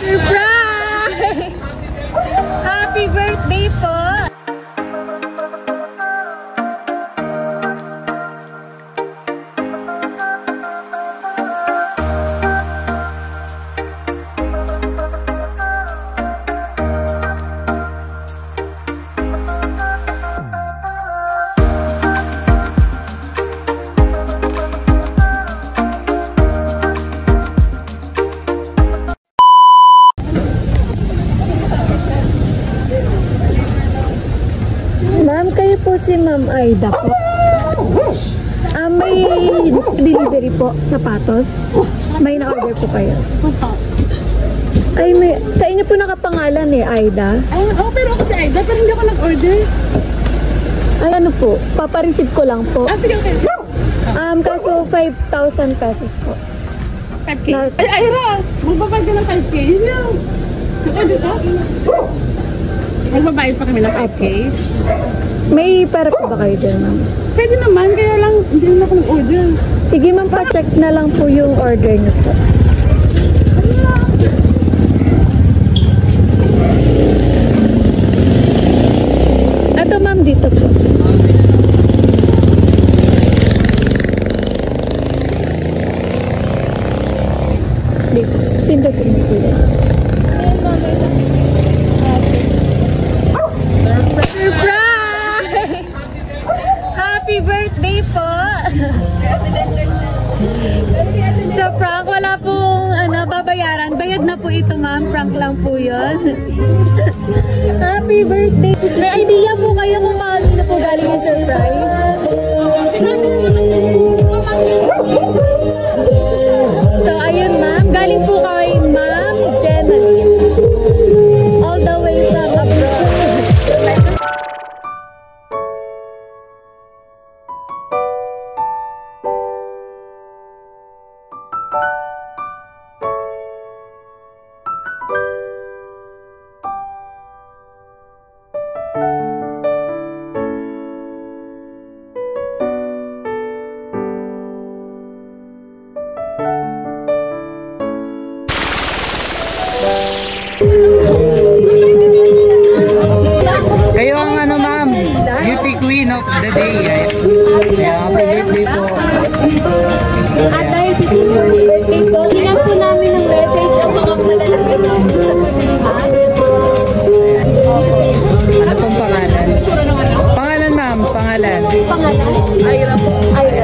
Surprise! Happy birthday po! Kayo po si Ma'am Aida po. May delivery po, sapatos. May na-order po kayo. Ay, may, sa inyo po nakapangalan eh, Aida. Ay, pero ako si Aida, pero hindi ako nag-order. Ay, ano po, papareceive ko lang po. Sige, okay. Kaso 5,000 pesos po. 5K? Ay, Ira, magbabayad ka ng 5K. Yun lang. Dito? Magbabayad pa kami ng 5K? May pera po ba kayo dyan, ma'am? Pwede naman, kaya lang hindi naman ako nag-order. Sige ma'am, pa-check na lang po yung order niyo po. Ito ma'am, dito po. Dito, pindutin niyo po yan. Surprise! Happy birthday po! So prank, wala pong babayaran. Bayad na po ito ma'am, prank lang po yun. Happy birthday! May idea po kayo kung na po galing yung surprise? So ayun ma'am, galing po kay Ma'am Jenny. All the way from abroad. Kayo ang ma'am, beauty queen of the day. Happy birthday po. At dahil si birthday po, hinang po namin ng message ang mga malalaki na gusto po si Ma'am. Ano pong pangalan? Pangalan ma'am, pangalan. Pangalan? Ira po. Ira.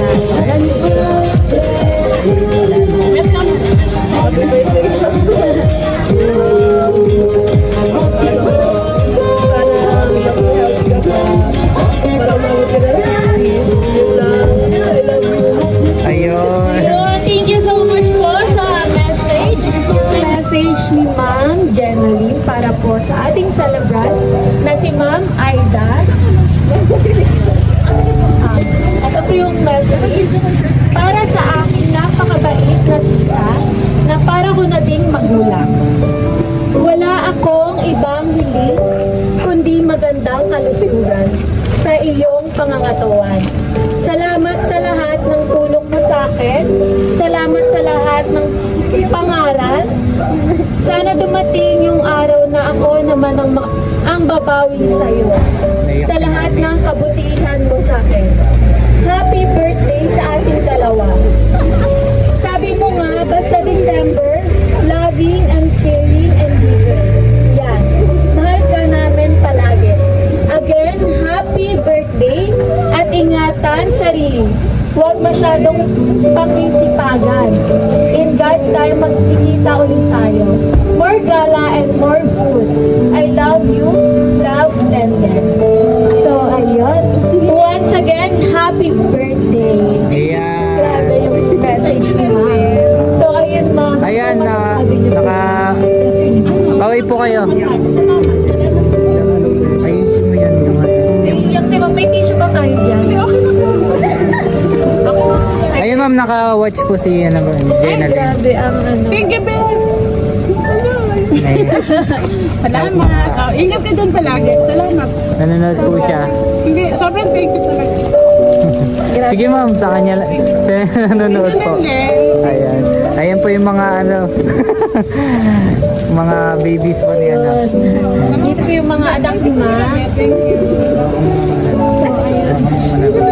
Happy birthday po. Ayun. Thank you so much po sa message ni Ma'am Jenny para po sa ating celebrant na si Ma'am Aida. Ito po yung message. Para sa akin, napakabait na tita na para ko na ding magulang. Wala akong ibang hiling kundi magandang kalusugan sa iyong pangangatawan. Salamat sa lahat ng tulong mo sa akin. Salamat sa lahat ng pangaral. Sana dumating yung araw na ako naman ang babawi sa iyo. Sa lahat ng kabutihan mo sa akin. Happy birthday sa ating dalawa. Sabi mo nga, basta December, loving and caring and giving. Yan. Mahal ka namin palagi. Again, happy birthday at ingatan sarili. Huwag masyadong pakisipagan. In God time, magkikita ulit tayo. More gala and more food. I love you. Love, Lenden. So, ayun. Once again, happy birthday. Ayan. Grabe yung message ni Ma'am. So, ayun Ma'am. Ayan, pauwi po kayo. Ayusin mo yan. Iyak si Ma'am. May tissue ba kayo dyan? Okay na po. Ayun ma'am, naka-watch po si Jenna. Grabe ang Thank you, Ben. Salamat. Ingat ka dun palagi. Salamat. Nanonood po siya. Hindi, sobrang thank you talaga. Sige ma'am, sa kanya. Siya nanonood po. Ayan. Ayan po yung mga ano, mga babies po ni anak. Dito po yung mga anak ni Ma. Thank you.